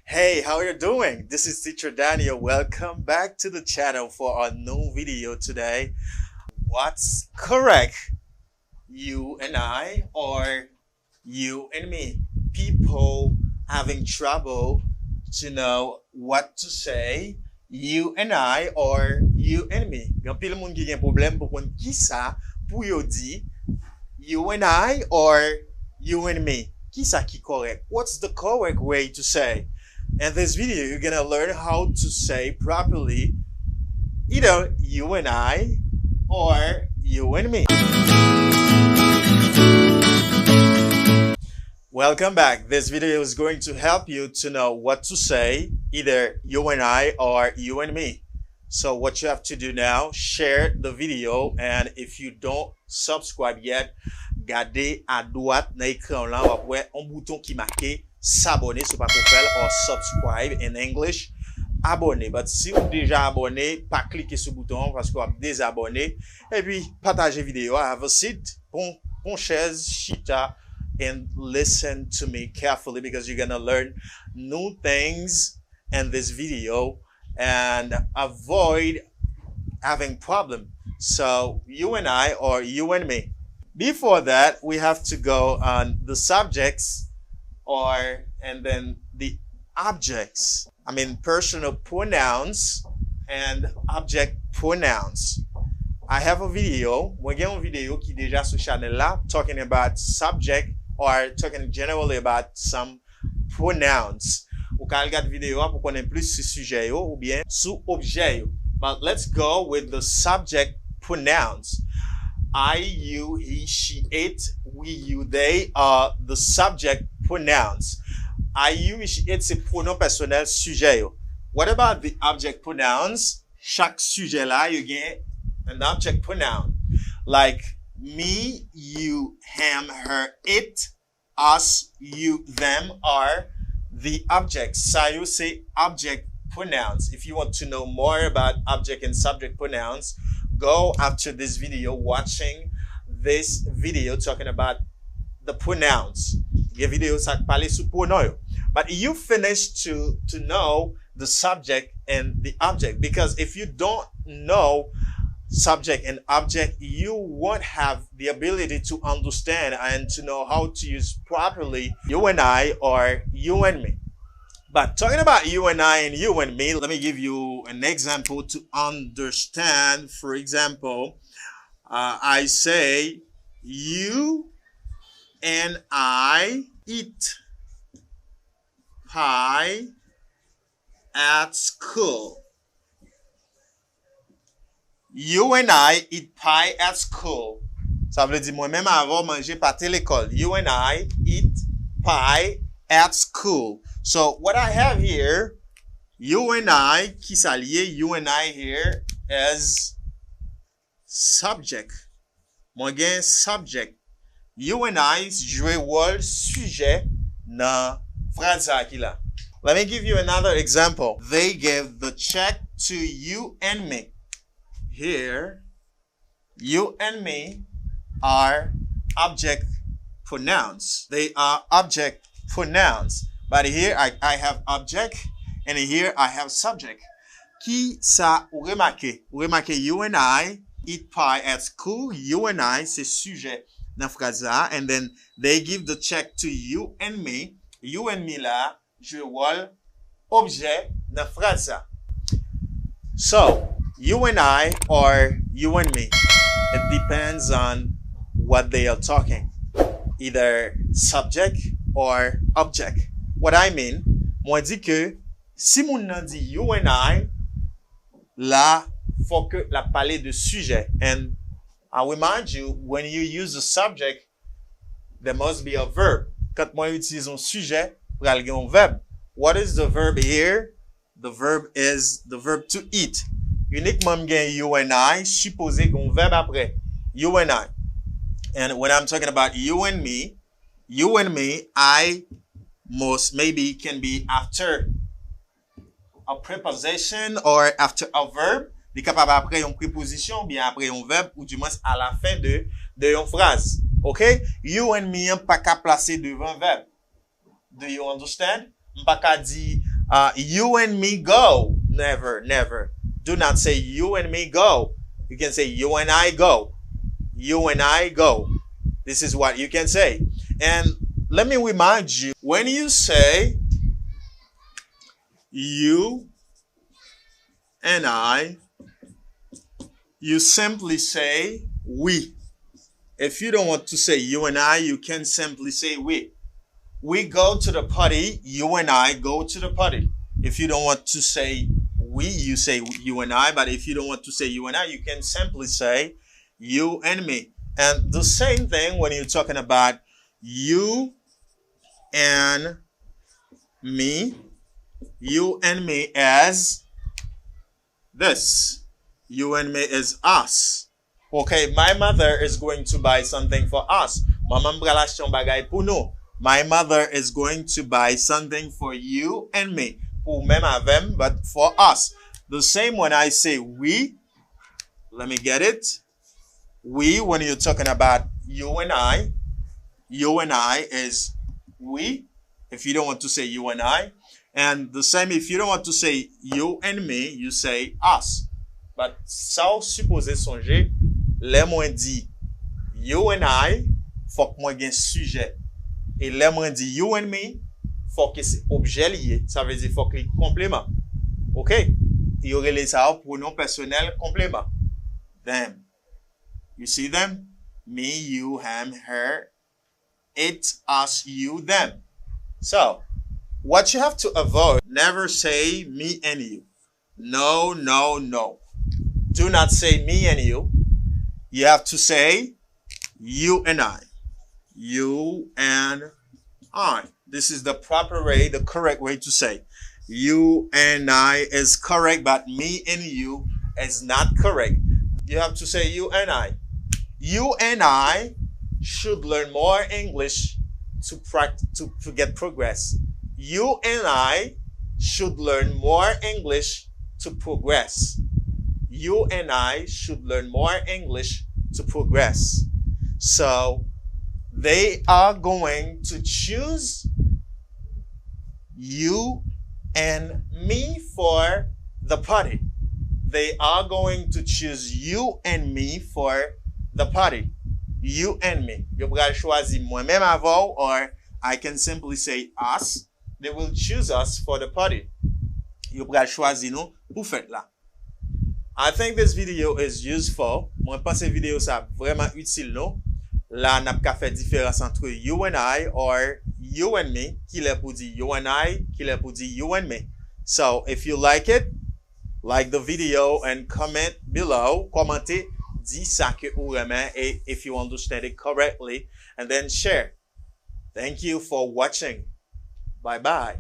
Hey, how are you doing? This is Teacher Daniel. Welcome back to the channel for our new video today. What's correct? You and I or you and me? People having trouble to know what to say. You and I or you and me? Gan pile moun ki gen problem pou kon ki sa pou yo di you and I or you and me? Ki sa ki correct? What's the correct way to say? In this video, you're gonna learn how to say properly either you and I or you and me. Welcome back. This video is going to help you to know what to say either you and I or you and me. So what you have to do now, share the video, and if you don't subscribe yet, gardez à droite dans l'écran là, on va un bouton qui marqué s'abonner sur pas ou subscribe in English, abonner. But si vous déjà abonné, pas cliquer sur le bouton parce qu'on va désabonner. Et puis partagez vidéo. Have a seat, bon chaise, chita, and listen to me carefully because you're gonna learn new things in this video and avoid having problem. So you and I or you and me. Before that, we have to go on the subjects and then the objects. I mean personal pronouns and object pronouns. I have a video, mwen gen un video ki deja sou channel la talking about subject or talking generally about some pronouns. Ou ka regarde video pou konnen plus sou sujet yo ou bien sou objet yo. But let's go with the subject pronouns. I, you, he, she, it, we, you, they are the subject pronouns. I, you, he, she, it, c'est pronom personnel sujet yo. What about the object pronouns? Chaque sujet la, you get an object pronoun. Like me, you, him, her, it, us, you, them are the objects. So you say object pronouns. If you want to know more about object and subject pronouns, go after this video watching this video talking about the pronouns. But you finish to know the subject and the object, because if you don't know subject and object, you won't have the ability to understand and to know how to use properly you and I or you and me. But talking about you and I and you and me, let me give you an example to understand. For example, I say, you and I eat pie at school. You and I eat pie at school. Ça veut dire moi-même avant manger pâté l'école. You and I eat pie at school. So what I have here, you and I, qui s'allie, you and I here as subject. Moi gen subject. You and I jouer rôle sujet dans phrase qui là. Let me give you another example. They gave the check to you and me. Here, you and me are object pronouns. They are object pronouns. But here I have object and here I have subject. Qui sa ou remarqué? Ou remarqué you and I eat pie at school. You and I c'est sujet dans phrase là. And then they give the check to you and me. You and me là, je rôle objet dans phrase là. So, you and I or you and me. It depends on what they are talking. Either subject or object. What I mean, moi dis que si moun nan di you and I, là, faut que la parler de sujet. And I remind you, when you use the subject, there must be a verb. Quand moi utilise un sujet, pral gen un verb. What is the verb here? The verb is the verb to eat. Uniquement gen you and I, suppose gen verb après. You and I. And when I'm talking about you and me, I most maybe can be after a preposition or after a verb. Li capable après une préposition, bien après un verbe, ou du moins à la fin de une phrase. Okay? You and me, pas qu'à placer devant verbe. Do you understand? M'paka di, you and me go. Never, never. Do not say you and me go. You can say you and I go. You and I go. This is what you can say. And let me remind you, when you say you and I, you simply say we. If you don't want to say you and I, you can simply say we. We go to the party, you and I go to the party. If you don't want to say we, you say you and I. But if you don't want to say you and I, you can simply say you and me. And the same thing when you're talking about you and me. You and me as this. You and me is us. Okay, my mother is going to buy something for us. Maman bral acheter un bagay pou nou. My mother is going to buy something for you and me. Pour même avem, but for us. The same when I say we. Let me get it. We, when you're talking about you and I is we. If you don't want to say you and I. And the same, if you don't want to say you and me, you say us. But ça ou suppose songer, le mwen di you and I, faut que mwen gen sujet. Et le mwen di you and me, faut que c'est objet lié. Ça veut dire faut que complément. OK? Y aurait les ça pronom personnel complément. Them. You see them? Me, you, him, her. It, us, you, them. So, what you have to avoid, never say me and you. No, no, no. Do not say me and you. You have to say you and I. You and I. This is the proper way, the correct way to say. You and I is correct, but me and you is not correct. You have to say you and I. You and I should learn more English to get progress. You and I should learn more English to progress. You and I should learn more English to progress. So they are going to choose you and me for the party. They are going to choose you and me for the party. You and me. Yo pral choisi moi-même avant, or I can simply say us. They will choose us for the party. Yo pral choisi nou pou fèt la. I think this video is useful. Mwen pense video sa vraiment utile nou. La nap ka fè différence entre you and I or you and me. Ki lè pou di you and I, ki lè pou di you and me. So if you like it, like the video and comment below. Commentez, di sa ke ou remen, if you understand it correctly, and then share. Thank you for watching. Bye bye.